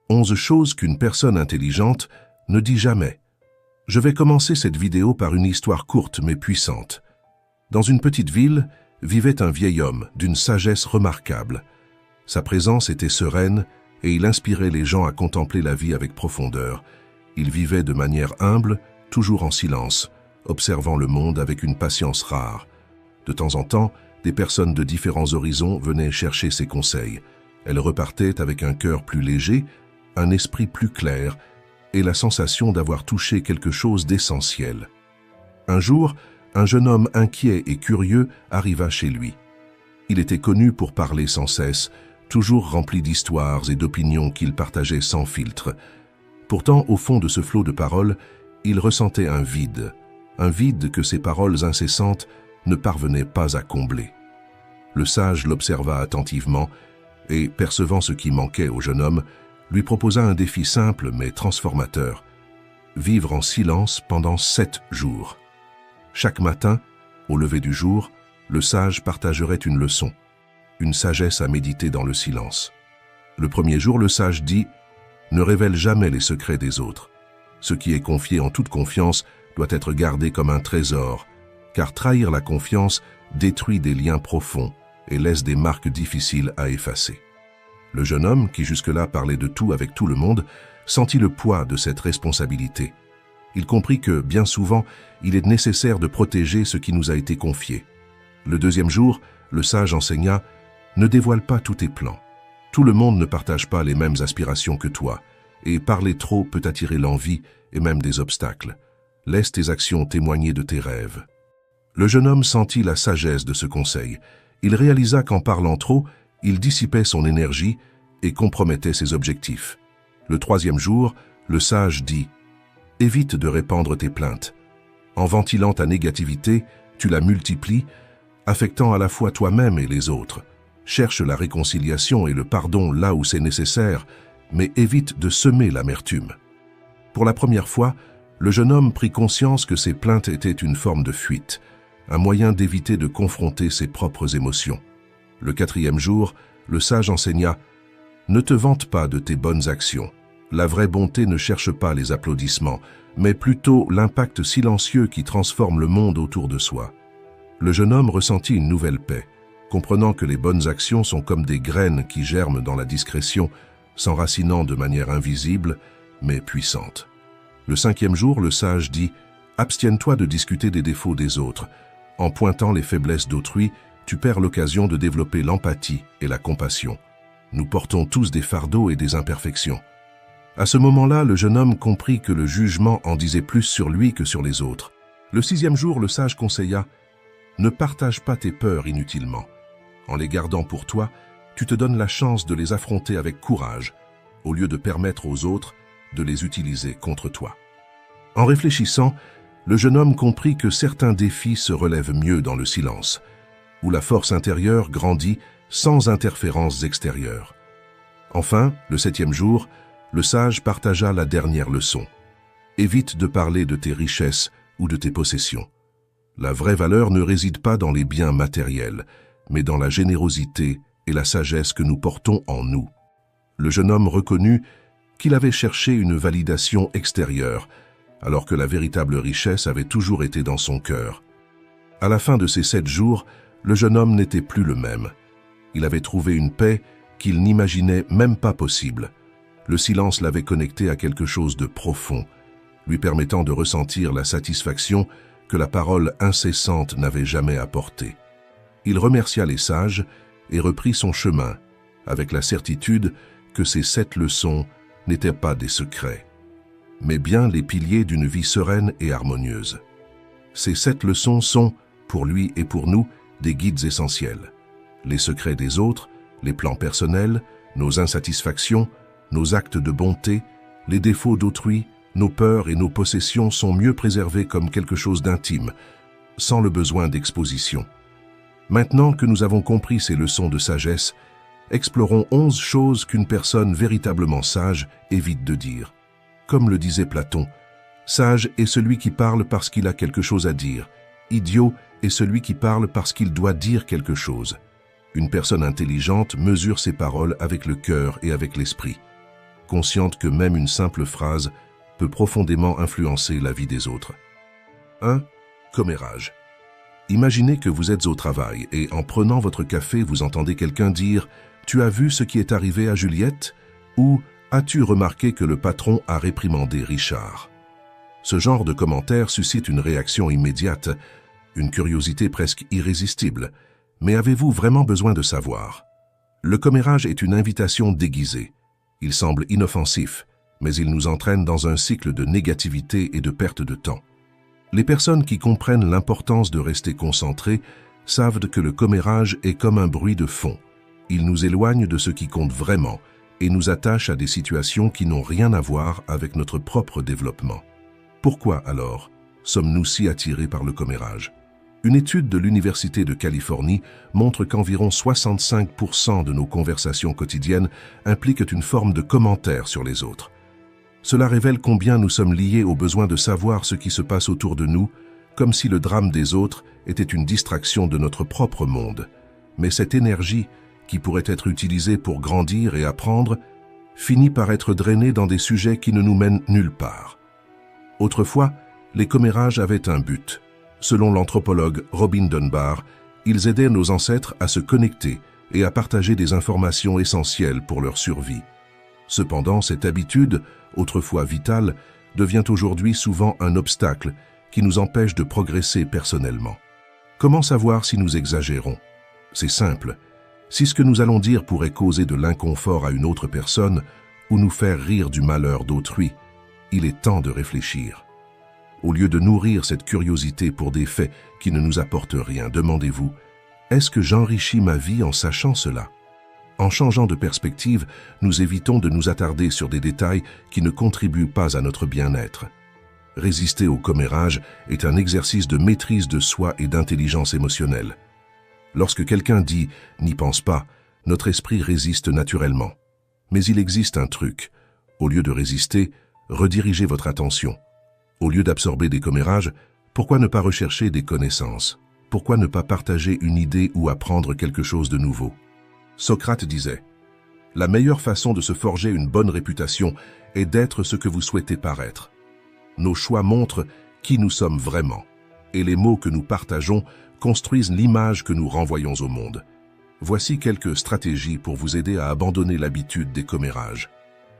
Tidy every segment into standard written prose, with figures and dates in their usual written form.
11 choses qu'une personne intelligente ne dit jamais. Je vais commencer cette vidéo par une histoire courte mais puissante. Dans une petite ville, vivait un vieil homme d'une sagesse remarquable. Sa présence était sereine et il inspirait les gens à contempler la vie avec profondeur. Il vivait de manière humble, toujours en silence, observant le monde avec une patience rare. De temps en temps, des personnes de différents horizons venaient chercher ses conseils. Elles repartaient avec un cœur plus léger, un esprit plus clair et la sensation d'avoir touché quelque chose d'essentiel. Un jour, un jeune homme inquiet et curieux arriva chez lui. Il était connu pour parler sans cesse, toujours rempli d'histoires et d'opinions qu'il partageait sans filtre. Pourtant, au fond de ce flot de paroles, il ressentait un vide que ses paroles incessantes ne parvenaient pas à combler. Le sage l'observa attentivement et, percevant ce qui manquait au jeune homme, lui proposa un défi simple mais transformateur: vivre en silence pendant 7 jours. Chaque matin, au lever du jour, le sage partagerait une leçon, une sagesse à méditer dans le silence. Le premier jour, le sage dit: « Ne révèle jamais les secrets des autres. Ce qui est confié en toute confiance doit être gardé comme un trésor, car trahir la confiance détruit des liens profonds et laisse des marques difficiles à effacer. » Le jeune homme, qui jusque-là parlait de tout avec tout le monde, sentit le poids de cette responsabilité. Il comprit que, bien souvent, il est nécessaire de protéger ce qui nous a été confié. Le deuxième jour, le sage enseigna: « Ne dévoile pas tous tes plans. Tout le monde ne partage pas les mêmes aspirations que toi, et parler trop peut attirer l'envie et même des obstacles. Laisse tes actions témoigner de tes rêves. » Le jeune homme sentit la sagesse de ce conseil. Il réalisa qu'en parlant trop, il dissipait son énergie et compromettait ses objectifs. Le troisième jour, le sage dit: « Évite de répandre tes plaintes. En ventilant ta négativité, tu la multiplies, affectant à la fois toi-même et les autres. Cherche la réconciliation et le pardon là où c'est nécessaire, mais évite de semer l'amertume. » Pour la première fois, le jeune homme prit conscience que ses plaintes étaient une forme de fuite, un moyen d'éviter de confronter ses propres émotions. Le quatrième jour, le sage enseigna: « Ne te vante pas de tes bonnes actions. La vraie bonté ne cherche pas les applaudissements, mais plutôt l'impact silencieux qui transforme le monde autour de soi. » Le jeune homme ressentit une nouvelle paix, comprenant que les bonnes actions sont comme des graines qui germent dans la discrétion, s'enracinant de manière invisible, mais puissante. Le cinquième jour, le sage dit: « Abstienne-toi de discuter des défauts des autres. En pointant les faiblesses d'autrui, tu perds l'occasion de développer l'empathie et la compassion. Nous portons tous des fardeaux et des imperfections. » À ce moment-là, le jeune homme comprit que le jugement en disait plus sur lui que sur les autres. Le sixième jour, le sage conseilla: « Ne partage pas tes peurs inutilement. En les gardant pour toi, tu te donnes la chance de les affronter avec courage, au lieu de permettre aux autres de les utiliser contre toi. » En réfléchissant, le jeune homme comprit que certains défis se relèvent mieux dans le silence, où la force intérieure grandit sans interférences extérieures. Enfin, le septième jour, le sage partagea la dernière leçon: « Évite de parler de tes richesses ou de tes possessions. La vraie valeur ne réside pas dans les biens matériels, mais dans la générosité et la sagesse que nous portons en nous. » Le jeune homme reconnut qu'il avait cherché une validation extérieure, alors que la véritable richesse avait toujours été dans son cœur. À la fin de ces 7 jours, le jeune homme n'était plus le même. Il avait trouvé une paix qu'il n'imaginait même pas possible. Le silence l'avait connecté à quelque chose de profond, lui permettant de ressentir la satisfaction que la parole incessante n'avait jamais apportée. Il remercia les sages et reprit son chemin, avec la certitude que ces 7 leçons n'étaient pas des secrets, mais bien les piliers d'une vie sereine et harmonieuse. Ces 7 leçons sont, pour lui et pour nous, des guides essentiels. Les secrets des autres, les plans personnels, nos insatisfactions, nos actes de bonté, les défauts d'autrui, nos peurs et nos possessions sont mieux préservés comme quelque chose d'intime, sans le besoin d'exposition. Maintenant que nous avons compris ces leçons de sagesse, explorons 11 choses qu'une personne véritablement sage évite de dire. Comme le disait Platon, « Sage est celui qui parle parce qu'il a quelque chose à dire. Idiot est celui qui parle parce qu'il doit dire quelque chose. » Une personne intelligente mesure ses paroles avec le cœur et avec l'esprit. consciente que même une simple phrase peut profondément influencer la vie des autres. 1. Commérage. Imaginez que vous êtes au travail et en prenant votre café, vous entendez quelqu'un dire « Tu as vu ce qui est arrivé à Juliette ?» ou « As-tu remarqué que le patron a réprimandé Richard ?» Ce genre de commentaire suscite une réaction immédiate, une curiosité presque irrésistible. Mais avez-vous vraiment besoin de savoir? Le commérage est une invitation déguisée. Il semble inoffensif, mais il nous entraîne dans un cycle de négativité et de perte de temps. Les personnes qui comprennent l'importance de rester concentrées savent que le commérage est comme un bruit de fond. Il nous éloigne de ce qui compte vraiment et nous attache à des situations qui n'ont rien à voir avec notre propre développement. Pourquoi alors sommes-nous si attirés par le commérage? Une étude de l'Université de Californie montre qu'environ 65% de nos conversations quotidiennes impliquent une forme de commentaire sur les autres. Cela révèle combien nous sommes liés au besoin de savoir ce qui se passe autour de nous, comme si le drame des autres était une distraction de notre propre monde. Mais cette énergie, qui pourrait être utilisée pour grandir et apprendre, finit par être drainée dans des sujets qui ne nous mènent nulle part. Autrefois, les commérages avaient un but. Selon l'anthropologue Robin Dunbar, ils aidaient nos ancêtres à se connecter et à partager des informations essentielles pour leur survie. Cependant, cette habitude, autrefois vitale, devient aujourd'hui souvent un obstacle qui nous empêche de progresser personnellement. Comment savoir si nous exagérons? C'est simple. Si ce que nous allons dire pourrait causer de l'inconfort à une autre personne ou nous faire rire du malheur d'autrui, il est temps de réfléchir. Au lieu de nourrir cette curiosité pour des faits qui ne nous apportent rien, demandez-vous, est-ce que j'enrichis ma vie en sachant cela? En changeant de perspective, nous évitons de nous attarder sur des détails qui ne contribuent pas à notre bien-être. Résister au commérage est un exercice de maîtrise de soi et d'intelligence émotionnelle. Lorsque quelqu'un dit « n'y pense pas », notre esprit résiste naturellement. Mais il existe un truc. Au lieu de résister, redirigez votre attention. Au lieu d'absorber des commérages, pourquoi ne pas rechercher des connaissances? Pourquoi ne pas partager une idée ou apprendre quelque chose de nouveau? Socrate disait « La meilleure façon de se forger une bonne réputation est d'être ce que vous souhaitez paraître. Nos choix montrent qui nous sommes vraiment, et les mots que nous partageons construisent l'image que nous renvoyons au monde. Voici quelques stratégies pour vous aider à abandonner l'habitude des commérages.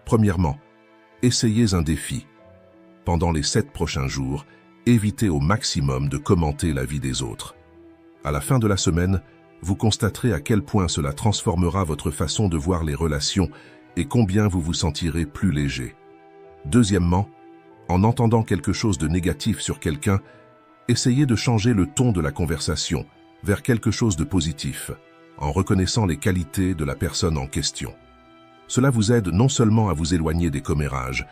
Premièrement, essayez un défi. Pendant les 7 prochains jours, évitez au maximum de commenter la vie des autres. À la fin de la semaine, vous constaterez à quel point cela transformera votre façon de voir les relations et combien vous vous sentirez plus léger. Deuxièmement, en entendant quelque chose de négatif sur quelqu'un, essayez de changer le ton de la conversation vers quelque chose de positif, en reconnaissant les qualités de la personne en question. Cela vous aide non seulement à vous éloigner des commérages,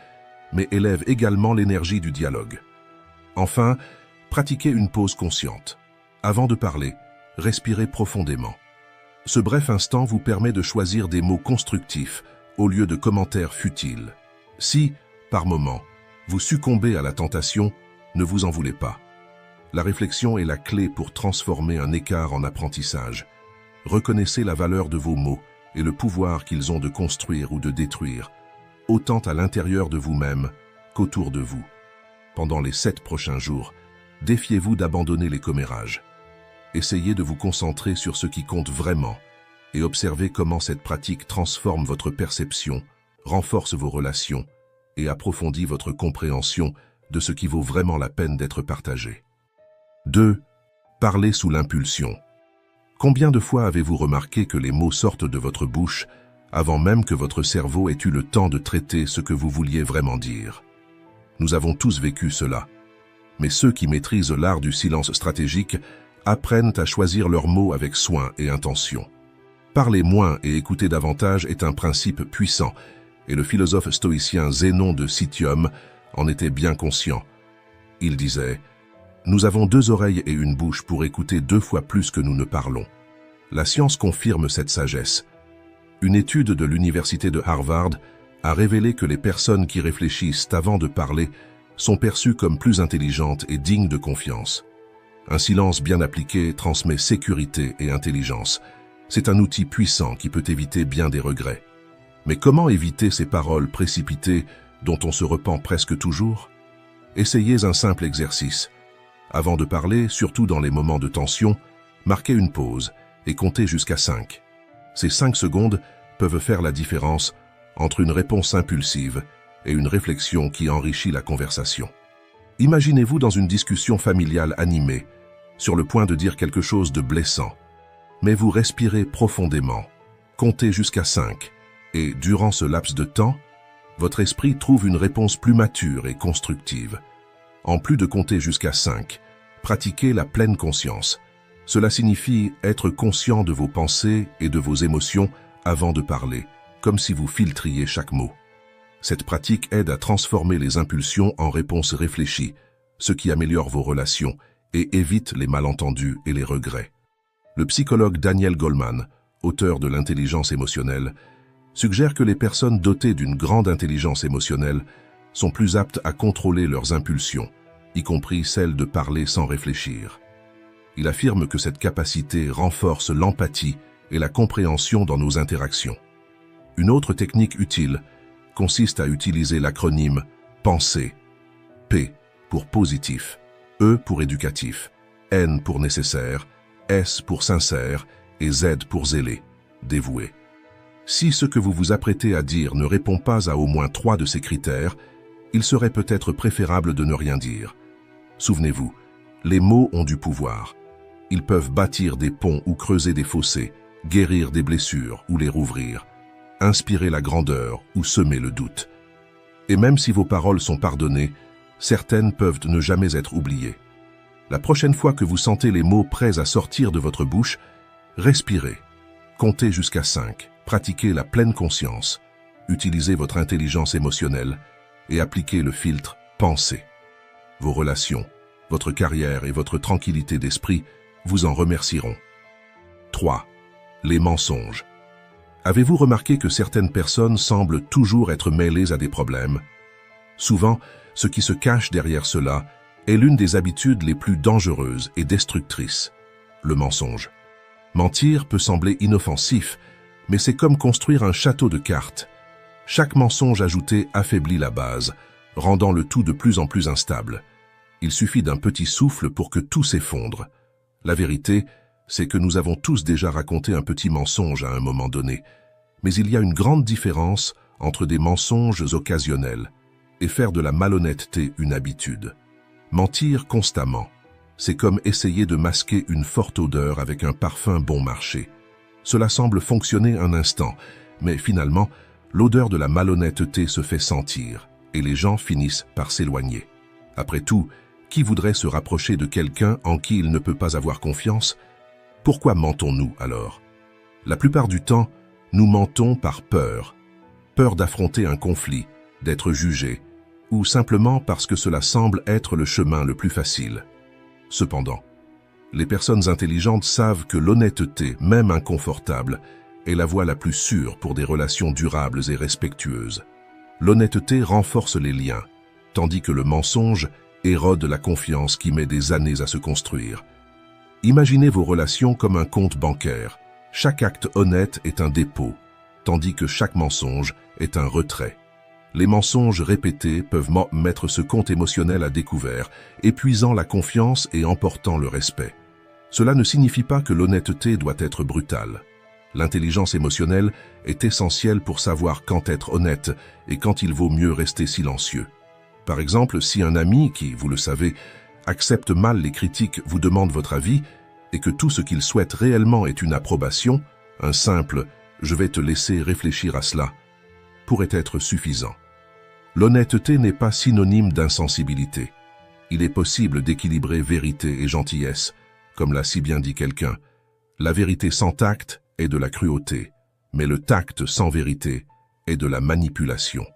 mais élève également l'énergie du dialogue. Enfin, pratiquez une pause consciente. Avant de parler, respirez profondément. Ce bref instant vous permet de choisir des mots constructifs au lieu de commentaires futiles. Si, par moment, vous succombez à la tentation, ne vous en voulez pas. La réflexion est la clé pour transformer un écart en apprentissage. Reconnaissez la valeur de vos mots et le pouvoir qu'ils ont de construire ou de détruire, autant à l'intérieur de vous-même qu'autour de vous. Pendant les 7 prochains jours, défiez-vous d'abandonner les commérages. Essayez de vous concentrer sur ce qui compte vraiment et observez comment cette pratique transforme votre perception, renforce vos relations et approfondit votre compréhension de ce qui vaut vraiment la peine d'être partagé. 2. Parlez sous l'impulsion. Combien de fois avez-vous remarqué que les mots sortent de votre bouche avant même que votre cerveau ait eu le temps de traiter ce que vous vouliez vraiment dire? Nous avons tous vécu cela. Mais ceux qui maîtrisent l'art du silence stratégique apprennent à choisir leurs mots avec soin et intention. Parler moins et écouter davantage est un principe puissant, et le philosophe stoïcien Zénon de Citium en était bien conscient. Il disait « Nous avons 2 oreilles et une bouche pour écouter 2 fois plus que nous ne parlons. » La science confirme cette sagesse. Une étude de l'université de Harvard a révélé que les personnes qui réfléchissent avant de parler sont perçues comme plus intelligentes et dignes de confiance. Un silence bien appliqué transmet sécurité et intelligence. C'est un outil puissant qui peut éviter bien des regrets. Mais comment éviter ces paroles précipitées dont on se repent presque toujours? Essayez un simple exercice. Avant de parler, surtout dans les moments de tension, marquez une pause et comptez jusqu'à 5. Ces 5 secondes peuvent faire la différence entre une réponse impulsive et une réflexion qui enrichit la conversation. Imaginez-vous dans une discussion familiale animée, sur le point de dire quelque chose de blessant. Mais vous respirez profondément, comptez jusqu'à 5, et durant ce laps de temps, votre esprit trouve une réponse plus mature et constructive. En plus de compter jusqu'à 5, pratiquez la pleine conscience. Cela signifie être conscient de vos pensées et de vos émotions avant de parler, comme si vous filtriez chaque mot. Cette pratique aide à transformer les impulsions en réponses réfléchies, ce qui améliore vos relations et évite les malentendus et les regrets. Le psychologue Daniel Goleman, auteur de l'intelligence émotionnelle, suggère que les personnes dotées d'une grande intelligence émotionnelle sont plus aptes à contrôler leurs impulsions, y compris celle de parler sans réfléchir. Il affirme que cette capacité renforce l'empathie et la compréhension dans nos interactions. Une autre technique utile consiste à utiliser l'acronyme PENSER. P pour positif, E pour éducatif, N pour nécessaire, S pour sincère et Z pour zélé, dévoué. Si ce que vous vous apprêtez à dire ne répond pas à au moins 3 de ces critères, il serait peut-être préférable de ne rien dire. Souvenez-vous, les mots ont du pouvoir. Ils peuvent bâtir des ponts ou creuser des fossés, guérir des blessures ou les rouvrir, inspirer la grandeur ou semer le doute. Et même si vos paroles sont pardonnées, certaines peuvent ne jamais être oubliées. La prochaine fois que vous sentez les mots prêts à sortir de votre bouche, respirez, comptez jusqu'à 5, pratiquez la pleine conscience, utilisez votre intelligence émotionnelle et appliquez le filtre PENSER. Vos relations, votre carrière et votre tranquillité d'esprit vous en remercieront. 3. Les mensonges. Avez-vous remarqué que certaines personnes semblent toujours être mêlées à des problèmes? Souvent, ce qui se cache derrière cela est l'une des habitudes les plus dangereuses et destructrices, le mensonge. Mentir peut sembler inoffensif, mais c'est comme construire un château de cartes. Chaque mensonge ajouté affaiblit la base, rendant le tout de plus en plus instable. Il suffit d'un petit souffle pour que tout s'effondre. La vérité, c'est que nous avons tous déjà raconté un petit mensonge à un moment donné. Mais il y a une grande différence entre des mensonges occasionnels et faire de la malhonnêteté une habitude. Mentir constamment, c'est comme essayer de masquer une forte odeur avec un parfum bon marché. Cela semble fonctionner un instant, mais finalement, l'odeur de la malhonnêteté se fait sentir et les gens finissent par s'éloigner. Après tout, qui voudrait se rapprocher de quelqu'un en qui il ne peut pas avoir confiance? Pourquoi mentons-nous alors? La plupart du temps, nous mentons par peur. Peur d'affronter un conflit, d'être jugé, ou simplement parce que cela semble être le chemin le plus facile. Cependant, les personnes intelligentes savent que l'honnêteté, même inconfortable, est la voie la plus sûre pour des relations durables et respectueuses. L'honnêteté renforce les liens, tandis que le mensonge érode la confiance qui met des années à se construire. Imaginez vos relations comme un compte bancaire. Chaque acte honnête est un dépôt, tandis que chaque mensonge est un retrait. Les mensonges répétés peuvent mettre ce compte émotionnel à découvert, épuisant la confiance et emportant le respect. Cela ne signifie pas que l'honnêteté doit être brutale. L'intelligence émotionnelle est essentielle pour savoir quand être honnête et quand il vaut mieux rester silencieux. Par exemple, si un ami qui, vous le savez, accepte mal les critiques, vous demande votre avis et que tout ce qu'il souhaite réellement est une approbation, un simple « je vais te laisser réfléchir à cela » pourrait être suffisant. L'honnêteté n'est pas synonyme d'insensibilité. Il est possible d'équilibrer vérité et gentillesse, comme l'a si bien dit quelqu'un. La vérité sans tact est de la cruauté, mais le tact sans vérité est de la manipulation.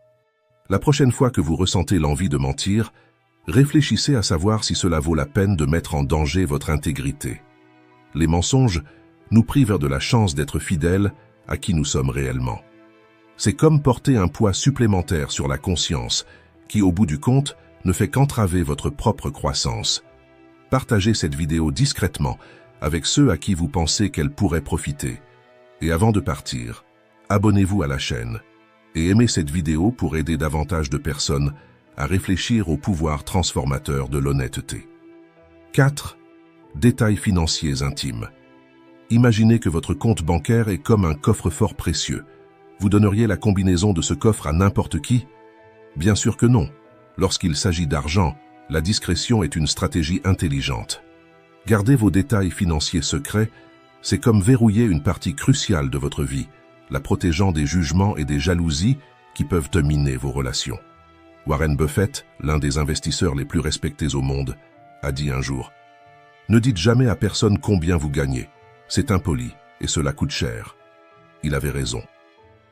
La prochaine fois que vous ressentez l'envie de mentir, réfléchissez à savoir si cela vaut la peine de mettre en danger votre intégrité. Les mensonges nous privent de la chance d'être fidèles à qui nous sommes réellement. C'est comme porter un poids supplémentaire sur la conscience, qui au bout du compte ne fait qu'entraver votre propre croissance. Partagez cette vidéo discrètement avec ceux à qui vous pensez qu'elle pourrait profiter. Et avant de partir, abonnez-vous à la chaîne et aimez cette vidéo pour aider davantage de personnes à réfléchir au pouvoir transformateur de l'honnêteté. 4. Détails financiers intimes. Imaginez que votre compte bancaire est comme un coffre-fort précieux. Vous donneriez la combinaison de ce coffre à n'importe qui? Bien sûr que non. Lorsqu'il s'agit d'argent, la discrétion est une stratégie intelligente. Garder vos détails financiers secrets, c'est comme verrouiller une partie cruciale de votre vie, la protégeant des jugements et des jalousies qui peuvent miner vos relations. Warren Buffett, l'un des investisseurs les plus respectés au monde, a dit un jour « Ne dites jamais à personne combien vous gagnez. C'est impoli et cela coûte cher. » Il avait raison.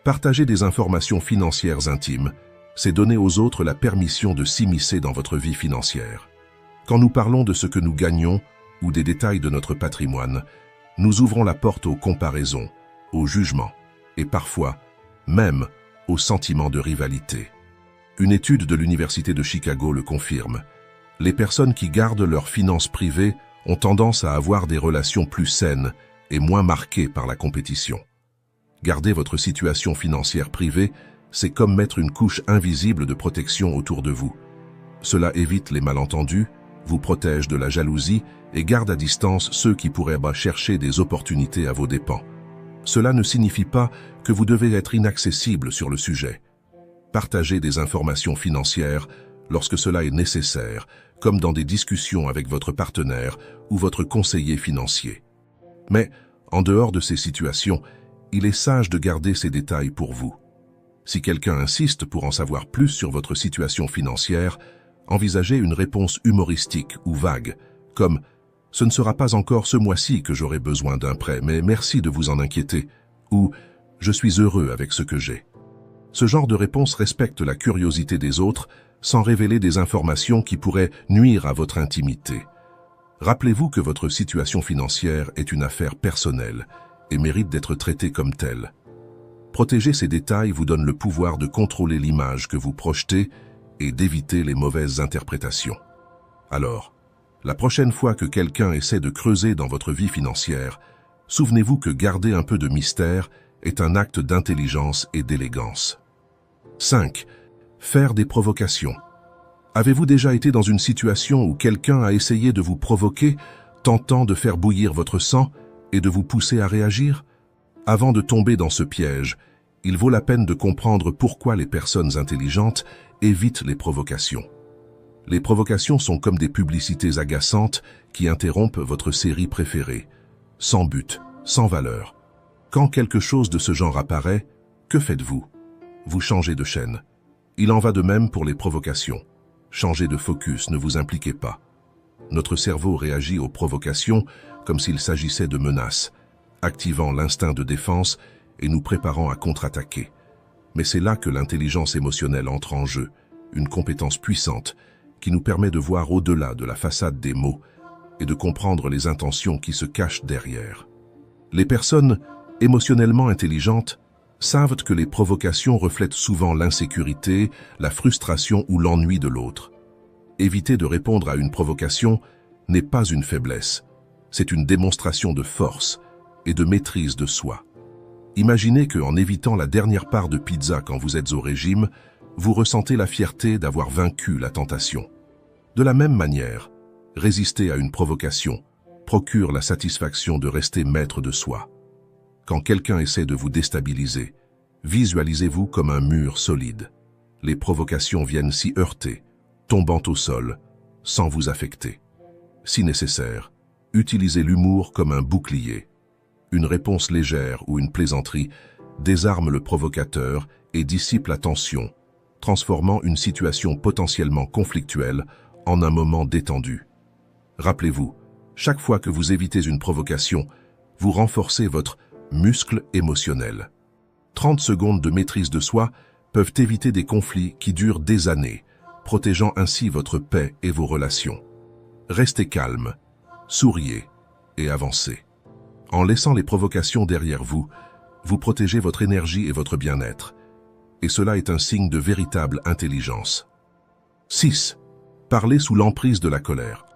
Partager des informations financières intimes, c'est donner aux autres la permission de s'immiscer dans votre vie financière. Quand nous parlons de ce que nous gagnons ou des détails de notre patrimoine, nous ouvrons la porte aux comparaisons, aux jugements et parfois même aux sentiments de rivalité. Une étude de l'Université de Chicago le confirme. Les personnes qui gardent leurs finances privées ont tendance à avoir des relations plus saines et moins marquées par la compétition. Garder votre situation financière privée, c'est comme mettre une couche invisible de protection autour de vous. Cela évite les malentendus, vous protège de la jalousie et garde à distance ceux qui pourraient chercher des opportunités à vos dépens. Cela ne signifie pas que vous devez être inaccessible sur le sujet. Partagez des informations financières lorsque cela est nécessaire, comme dans des discussions avec votre partenaire ou votre conseiller financier. Mais, en dehors de ces situations, il est sage de garder ces détails pour vous. Si quelqu'un insiste pour en savoir plus sur votre situation financière, envisagez une réponse humoristique ou vague, comme « Ce ne sera pas encore ce mois-ci que j'aurai besoin d'un prêt, mais merci de vous en inquiéter » ou « Je suis heureux avec ce que j'ai ». Ce genre de réponse respecte la curiosité des autres sans révéler des informations qui pourraient nuire à votre intimité. Rappelez-vous que votre situation financière est une affaire personnelle et mérite d'être traitée comme telle. Protéger ces détails vous donne le pouvoir de contrôler l'image que vous projetez et d'éviter les mauvaises interprétations. Alors, la prochaine fois que quelqu'un essaie de creuser dans votre vie financière, souvenez-vous que garder un peu de mystère est un acte d'intelligence et d'élégance. 5. Faire des provocations. Avez-vous déjà été dans une situation où quelqu'un a essayé de vous provoquer, tentant de faire bouillir votre sang et de vous pousser à réagir? Avant de tomber dans ce piège, il vaut la peine de comprendre pourquoi les personnes intelligentes évitent les provocations. Les provocations sont comme des publicités agaçantes qui interrompent votre série préférée, sans but, sans valeur. Quand quelque chose de ce genre apparaît, que faites-vous? Vous changez de chaîne. Il en va de même pour les provocations. Changez de focus, ne vous impliquez pas. Notre cerveau réagit aux provocations comme s'il s'agissait de menaces, activant l'instinct de défense et nous préparant à contre-attaquer. Mais c'est là que l'intelligence émotionnelle entre en jeu, une compétence puissante qui nous permet de voir au-delà de la façade des mots et de comprendre les intentions qui se cachent derrière. Les personnes émotionnellement intelligentes savent que les provocations reflètent souvent l'insécurité, la frustration ou l'ennui de l'autre. Éviter de répondre à une provocation n'est pas une faiblesse, c'est une démonstration de force et de maîtrise de soi. Imaginez qu'en évitant la dernière part de pizza quand vous êtes au régime, vous ressentez la fierté d'avoir vaincu la tentation. De la même manière, résister à une provocation procure la satisfaction de rester maître de soi. Quand quelqu'un essaie de vous déstabiliser, visualisez-vous comme un mur solide. Les provocations viennent s'y heurter, tombant au sol, sans vous affecter. Si nécessaire, utilisez l'humour comme un bouclier. Une réponse légère ou une plaisanterie désarme le provocateur et dissipe la tension, transformant une situation potentiellement conflictuelle en un moment détendu. Rappelez-vous, chaque fois que vous évitez une provocation, vous renforcez votre muscle émotionnel. 30 secondes de maîtrise de soi peuvent éviter des conflits qui durent des années, protégeant ainsi votre paix et vos relations. Restez calme, souriez et avancez. En laissant les provocations derrière vous, vous protégez votre énergie et votre bien-être. Et cela est un signe de véritable intelligence. 6. Parler sous l'emprise de la colère.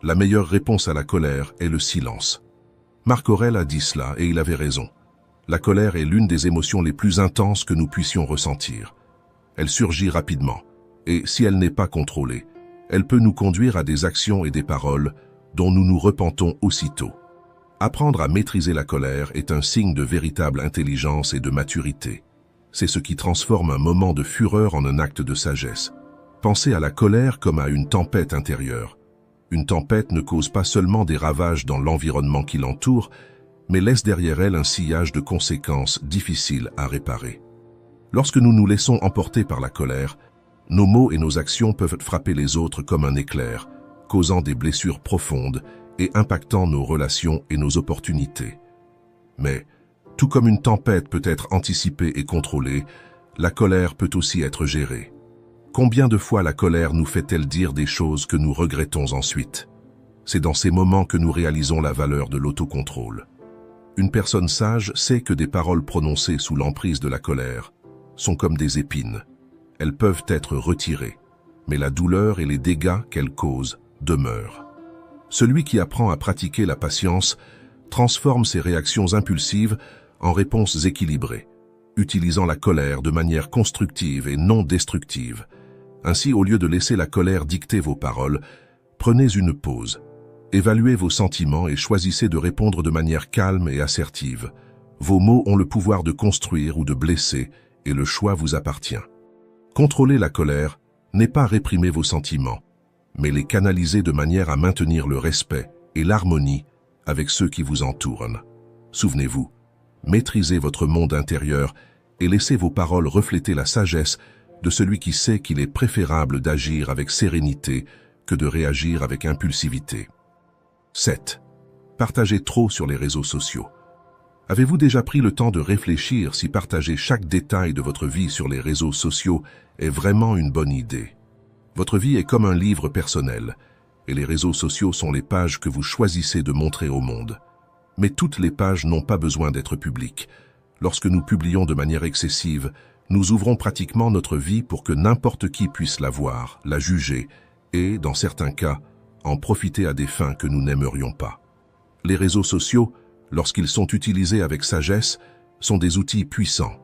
La meilleure réponse à la colère est le silence. Marc Aurèle a dit cela et il avait raison. La colère est l'une des émotions les plus intenses que nous puissions ressentir. Elle surgit rapidement, et si elle n'est pas contrôlée, elle peut nous conduire à des actions et des paroles dont nous nous repentons aussitôt. Apprendre à maîtriser la colère est un signe de véritable intelligence et de maturité. C'est ce qui transforme un moment de fureur en un acte de sagesse. Pensez à la colère comme à une tempête intérieure. Une tempête ne cause pas seulement des ravages dans l'environnement qui l'entoure, mais laisse derrière elle un sillage de conséquences difficiles à réparer. Lorsque nous nous laissons emporter par la colère, nos mots et nos actions peuvent frapper les autres comme un éclair, causant des blessures profondes et impactant nos relations et nos opportunités. Mais, tout comme une tempête peut être anticipée et contrôlée, la colère peut aussi être gérée. Combien de fois la colère nous fait-elle dire des choses que nous regrettons ensuite? C'est dans ces moments que nous réalisons la valeur de l'autocontrôle. Une personne sage sait que des paroles prononcées sous l'emprise de la colère sont comme des épines. Elles peuvent être retirées, mais la douleur et les dégâts qu'elles causent demeurent. Celui qui apprend à pratiquer la patience transforme ses réactions impulsives en réponses équilibrées, utilisant la colère de manière constructive et non destructive. Ainsi, au lieu de laisser la colère dicter vos paroles, prenez une pause. Évaluez vos sentiments et choisissez de répondre de manière calme et assertive. Vos mots ont le pouvoir de construire ou de blesser, et le choix vous appartient. Contrôler la colère n'est pas réprimer vos sentiments, mais les canaliser de manière à maintenir le respect et l'harmonie avec ceux qui vous entourent. Souvenez-vous, maîtrisez votre monde intérieur et laissez vos paroles refléter la sagesse de celui qui sait qu'il est préférable d'agir avec sérénité que de réagir avec impulsivité. 7. Partagez trop sur les réseaux sociaux. Avez-vous déjà pris le temps de réfléchir si partager chaque détail de votre vie sur les réseaux sociaux est vraiment une bonne idée? Votre vie est comme un livre personnel, et les réseaux sociaux sont les pages que vous choisissez de montrer au monde. Mais toutes les pages n'ont pas besoin d'être publiques. Lorsque nous publions de manière excessive, nous ouvrons pratiquement notre vie pour que n'importe qui puisse la voir, la juger, et, dans certains cas, en profiter à des fins que nous n'aimerions pas. Les réseaux sociaux, lorsqu'ils sont utilisés avec sagesse, sont des outils puissants.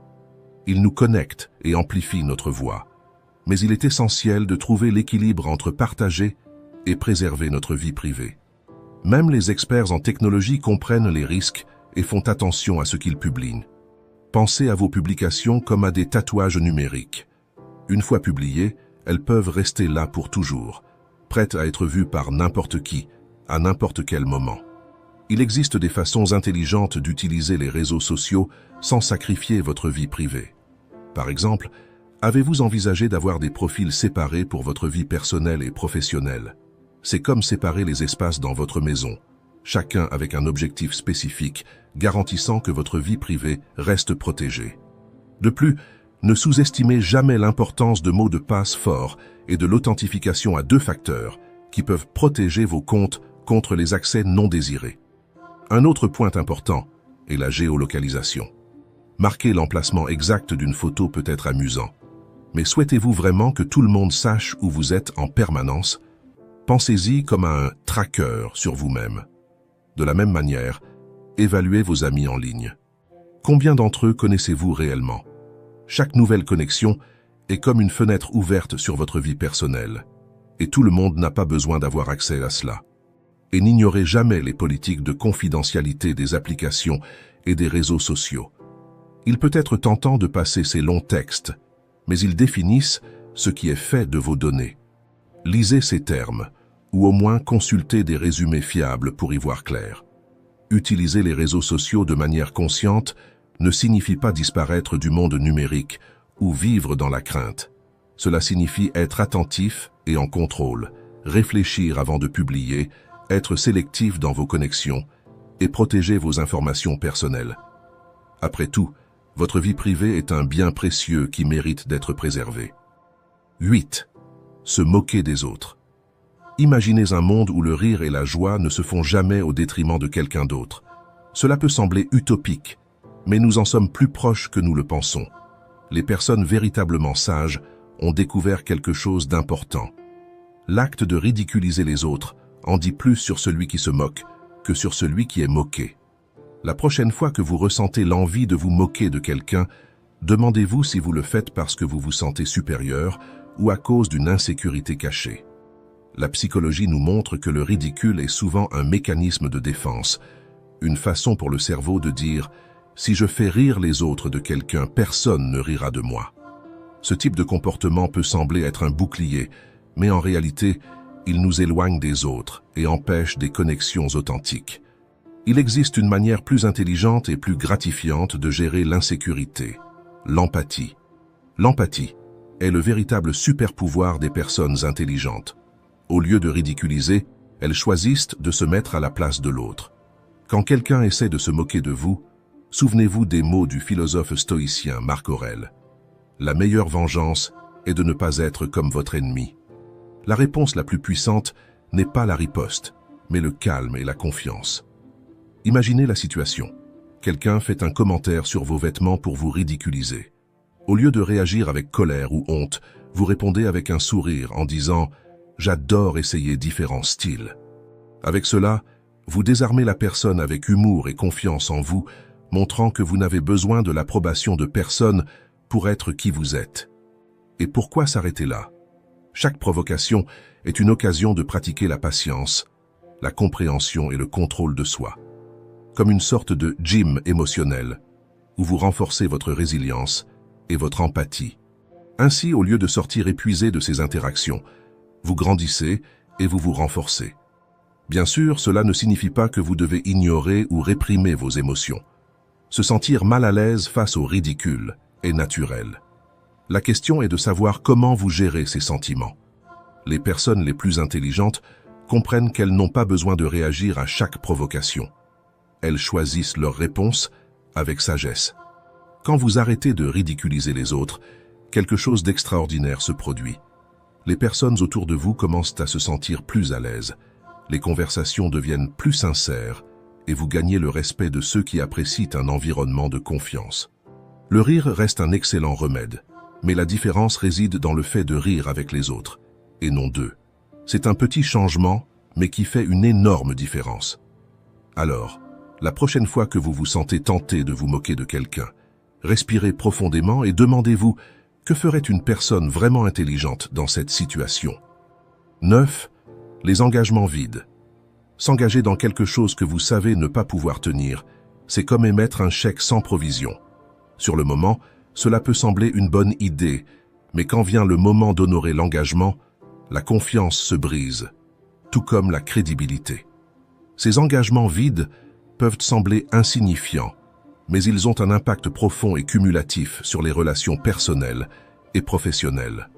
Ils nous connectent et amplifient notre voix. Mais il est essentiel de trouver l'équilibre entre partager et préserver notre vie privée. Même les experts en technologie comprennent les risques et font attention à ce qu'ils publient. Pensez à vos publications comme à des tatouages numériques. Une fois publiées, elles peuvent rester là pour toujours, prêtes à être vues par n'importe qui, à n'importe quel moment. Il existe des façons intelligentes d'utiliser les réseaux sociaux sans sacrifier votre vie privée. Par exemple, avez-vous envisagé d'avoir des profils séparés pour votre vie personnelle et professionnelle? C'est comme séparer les espaces dans votre maison, chacun avec un objectif spécifique, garantissant que votre vie privée reste protégée. De plus, ne sous-estimez jamais l'importance de mots de passe forts et de l'authentification à 2 facteurs qui peuvent protéger vos comptes contre les accès non désirés. Un autre point important est la géolocalisation. Marquer l'emplacement exact d'une photo peut être amusant, mais souhaitez-vous vraiment que tout le monde sache où vous êtes en permanence? Pensez-y comme à un tracker sur vous-même. De la même manière, évaluez vos amis en ligne. Combien d'entre eux connaissez-vous réellement? Chaque nouvelle connexion est comme une fenêtre ouverte sur votre vie personnelle, et tout le monde n'a pas besoin d'avoir accès à cela. Et n'ignorez jamais les politiques de confidentialité des applications et des réseaux sociaux. Il peut être tentant de passer ces longs textes, mais ils définissent ce qui est fait de vos données. Lisez ces termes, ou au moins consultez des résumés fiables pour y voir clair. Utiliser les réseaux sociaux de manière consciente ne signifie pas disparaître du monde numérique ou vivre dans la crainte. Cela signifie être attentif et en contrôle, réfléchir avant de publier, être sélectif dans vos connexions et protéger vos informations personnelles. Après tout, votre vie privée est un bien précieux qui mérite d'être préservé. 8. Se moquer des autres. Imaginez un monde où le rire et la joie ne se font jamais au détriment de quelqu'un d'autre. Cela peut sembler utopique, mais nous en sommes plus proches que nous le pensons. Les personnes véritablement sages ont découvert quelque chose d'important. L'acte de ridiculiser les autres en dit plus sur celui qui se moque que sur celui qui est moqué. La prochaine fois que vous ressentez l'envie de vous moquer de quelqu'un, demandez-vous si vous le faites parce que vous vous sentez supérieur ou à cause d'une insécurité cachée. La psychologie nous montre que le ridicule est souvent un mécanisme de défense, une façon pour le cerveau de dire « si je fais rire les autres de quelqu'un, personne ne rira de moi ». Ce type de comportement peut sembler être un bouclier, mais en réalité, il nous éloigne des autres et empêche des connexions authentiques. Il existe une manière plus intelligente et plus gratifiante de gérer l'insécurité, l'empathie. L'empathie est le véritable super-pouvoir des personnes intelligentes. Au lieu de ridiculiser, elles choisissent de se mettre à la place de l'autre. Quand quelqu'un essaie de se moquer de vous, souvenez-vous des mots du philosophe stoïcien Marc Aurèle. La meilleure vengeance est de ne pas être comme votre ennemi. La réponse la plus puissante n'est pas la riposte, mais le calme et la confiance. Imaginez la situation. Quelqu'un fait un commentaire sur vos vêtements pour vous ridiculiser. Au lieu de réagir avec colère ou honte, vous répondez avec un sourire en disant « J'adore essayer différents styles ». Avec cela, vous désarmez la personne avec humour et confiance en vous, montrant que vous n'avez besoin de l'approbation de personne pour être qui vous êtes. Et pourquoi s'arrêter là? Chaque provocation est une occasion de pratiquer la patience, la compréhension et le contrôle de soi. Comme une sorte de gym émotionnel, où vous renforcez votre résilience et votre empathie. Ainsi, au lieu de sortir épuisé de ces interactions, vous grandissez et vous vous renforcez. Bien sûr, cela ne signifie pas que vous devez ignorer ou réprimer vos émotions. Se sentir mal à l'aise face au ridicule est naturel. La question est de savoir comment vous gérez ces sentiments. Les personnes les plus intelligentes comprennent qu'elles n'ont pas besoin de réagir à chaque provocation. Elles choisissent leur réponse avec sagesse. Quand vous arrêtez de ridiculiser les autres, quelque chose d'extraordinaire se produit. Les personnes autour de vous commencent à se sentir plus à l'aise. Les conversations deviennent plus sincères et vous gagnez le respect de ceux qui apprécient un environnement de confiance. Le rire reste un excellent remède, mais la différence réside dans le fait de rire avec les autres, et non d'eux. C'est un petit changement, mais qui fait une énorme différence. Alors, la prochaine fois que vous vous sentez tenté de vous moquer de quelqu'un, respirez profondément et demandez-vous que ferait une personne vraiment intelligente dans cette situation. 9. Les engagements vides. S'engager dans quelque chose que vous savez ne pas pouvoir tenir, c'est comme émettre un chèque sans provision. Sur le moment, cela peut sembler une bonne idée, mais quand vient le moment d'honorer l'engagement, la confiance se brise, tout comme la crédibilité. Ces engagements vides peuvent sembler insignifiants, mais ils ont un impact profond et cumulatif sur les relations personnelles et professionnelles.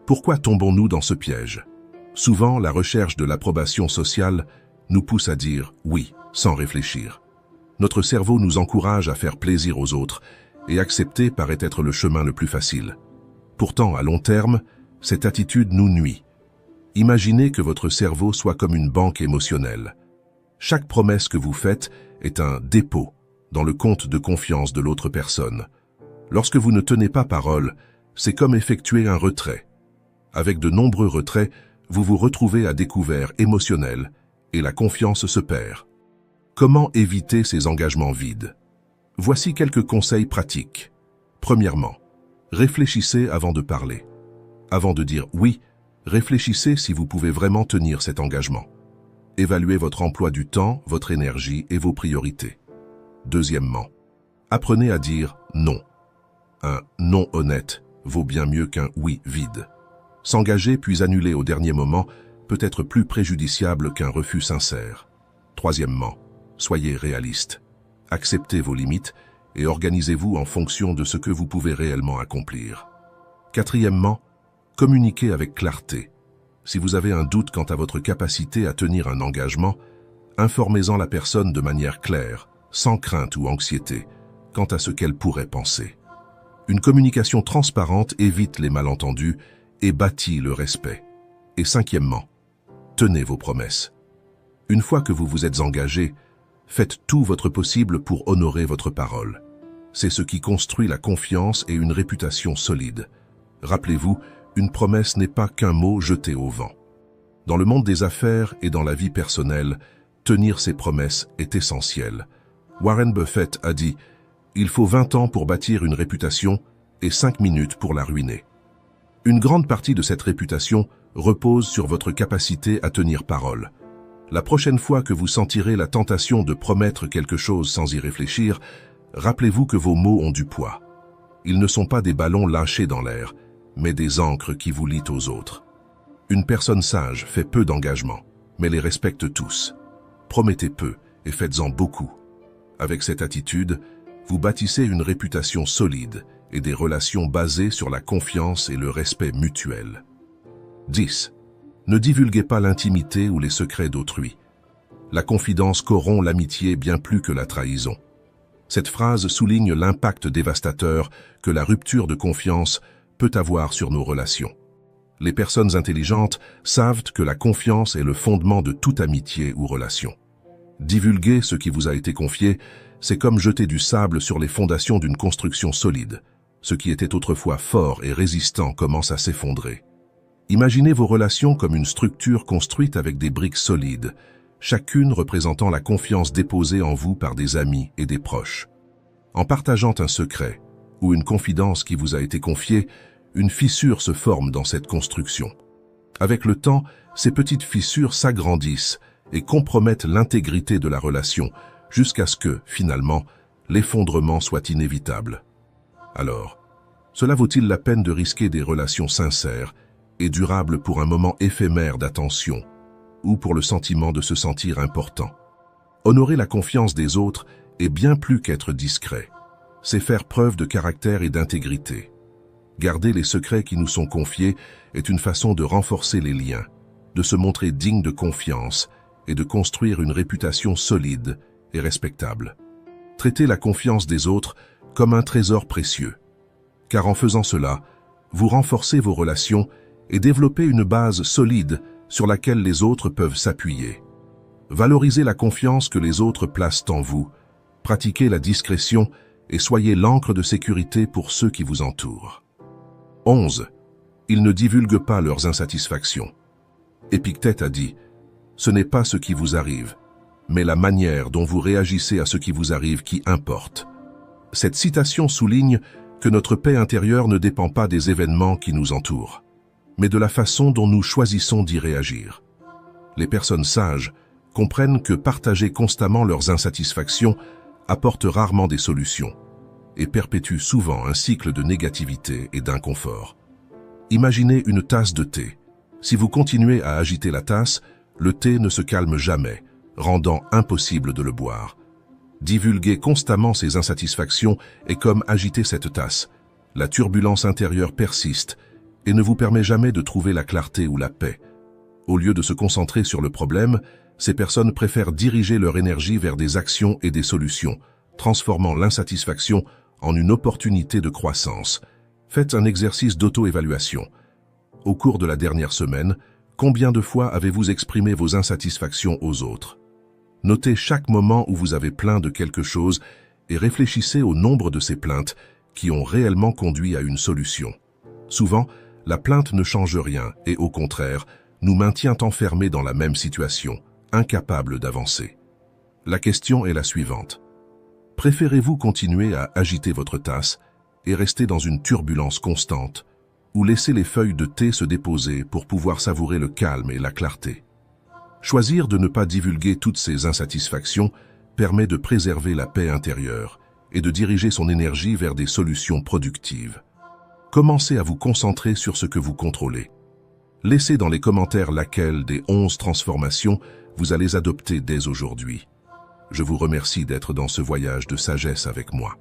Pourquoi tombons-nous dans ce piège? Souvent, la recherche de l'approbation sociale nous pousse à dire « oui » sans réfléchir. Notre cerveau nous encourage à faire plaisir aux autres et accepter paraît être le chemin le plus facile. Pourtant, à long terme, cette attitude nous nuit. Imaginez que votre cerveau soit comme une banque émotionnelle. Chaque promesse que vous faites est un dépôt dans le compte de confiance de l'autre personne. Lorsque vous ne tenez pas parole, c'est comme effectuer un retrait. Avec de nombreux retraits, vous vous retrouvez à découvert émotionnel et la confiance se perd. Comment éviter ces engagements vides? Voici quelques conseils pratiques. Premièrement, réfléchissez avant de parler. Avant de dire oui, réfléchissez si vous pouvez vraiment tenir cet engagement. Évaluez votre emploi du temps, votre énergie et vos priorités. Deuxièmement, apprenez à dire non. Un non honnête vaut bien mieux qu'un oui vide. S'engager puis annuler au dernier moment peut être plus préjudiciable qu'un refus sincère. Troisièmement, soyez réaliste. Acceptez vos limites et organisez-vous en fonction de ce que vous pouvez réellement accomplir. Quatrièmement, communiquez avec clarté. Si vous avez un doute quant à votre capacité à tenir un engagement, informez-en la personne de manière claire, sans crainte ou anxiété, quant à ce qu'elle pourrait penser. Une communication transparente évite les malentendus et bâtit le respect. Et cinquièmement, tenez vos promesses. Une fois que vous vous êtes engagé, faites tout votre possible pour honorer votre parole. C'est ce qui construit la confiance et une réputation solide. Rappelez-vous, une promesse n'est pas qu'un mot jeté au vent. Dans le monde des affaires et dans la vie personnelle, tenir ses promesses est essentiel, Warren Buffett a dit « Il faut 20 ans pour bâtir une réputation et 5 minutes pour la ruiner ». Une grande partie de cette réputation repose sur votre capacité à tenir parole. La prochaine fois que vous sentirez la tentation de promettre quelque chose sans y réfléchir, rappelez-vous que vos mots ont du poids. Ils ne sont pas des ballons lâchés dans l'air, mais des ancres qui vous lient aux autres. Une personne sage fait peu d'engagements, mais les respecte tous. Promettez peu et faites-en beaucoup. Avec cette attitude, vous bâtissez une réputation solide et des relations basées sur la confiance et le respect mutuel. 10. Ne divulguez pas l'intimité ou les secrets d'autrui. La confidence corrompt l'amitié bien plus que la trahison. Cette phrase souligne l'impact dévastateur que la rupture de confiance peut avoir sur nos relations. Les personnes intelligentes savent que la confiance est le fondement de toute amitié ou relation. Divulguer ce qui vous a été confié, c'est comme jeter du sable sur les fondations d'une construction solide. Ce qui était autrefois fort et résistant commence à s'effondrer. Imaginez vos relations comme une structure construite avec des briques solides, chacune représentant la confiance déposée en vous par des amis et des proches. En partageant un secret ou une confidence qui vous a été confiée, une fissure se forme dans cette construction. Avec le temps, ces petites fissures s'agrandissent et compromettent l'intégrité de la relation jusqu'à ce que, finalement, l'effondrement soit inévitable. Alors, cela vaut-il la peine de risquer des relations sincères et durables pour un moment éphémère d'attention ou pour le sentiment de se sentir important? Honorer la confiance des autres est bien plus qu'être discret. C'est faire preuve de caractère et d'intégrité. Garder les secrets qui nous sont confiés est une façon de renforcer les liens, de se montrer digne de confiance et de construire une réputation solide et respectable. Traitez la confiance des autres comme un trésor précieux, car en faisant cela, vous renforcez vos relations et développez une base solide sur laquelle les autres peuvent s'appuyer. Valorisez la confiance que les autres placent en vous, pratiquez la discrétion et soyez l'encre de sécurité pour ceux qui vous entourent. 11. Ils ne divulguent pas leurs insatisfactions. Épictète a dit « Ce n'est pas ce qui vous arrive, mais la manière dont vous réagissez à ce qui vous arrive qui importe. » Cette citation souligne que notre paix intérieure ne dépend pas des événements qui nous entourent, mais de la façon dont nous choisissons d'y réagir. Les personnes sages comprennent que partager constamment leurs insatisfactions apporte rarement des solutions et perpétue souvent un cycle de négativité et d'inconfort. Imaginez une tasse de thé. Si vous continuez à agiter la tasse, le thé ne se calme jamais, rendant impossible de le boire. Divulguer constamment ses insatisfactions est comme agiter cette tasse. La turbulence intérieure persiste et ne vous permet jamais de trouver la clarté ou la paix. Au lieu de se concentrer sur le problème, ces personnes préfèrent diriger leur énergie vers des actions et des solutions, transformant l'insatisfaction en une opportunité de croissance. Faites un exercice d'auto-évaluation. Au cours de la dernière semaine, combien de fois avez-vous exprimé vos insatisfactions aux autres? Notez chaque moment où vous avez plaint de quelque chose et réfléchissez au nombre de ces plaintes qui ont réellement conduit à une solution. Souvent, la plainte ne change rien et au contraire, nous maintient enfermés dans la même situation, incapables d'avancer. La question est la suivante. Préférez-vous continuer à agiter votre tasse et rester dans une turbulence constante, ou laisser les feuilles de thé se déposer pour pouvoir savourer le calme et la clarté? Choisir de ne pas divulguer toutes ces insatisfactions permet de préserver la paix intérieure et de diriger son énergie vers des solutions productives. Commencez à vous concentrer sur ce que vous contrôlez. Laissez dans les commentaires laquelle des 11 transformations vous allez adopter dès aujourd'hui. Je vous remercie d'être dans ce voyage de sagesse avec moi.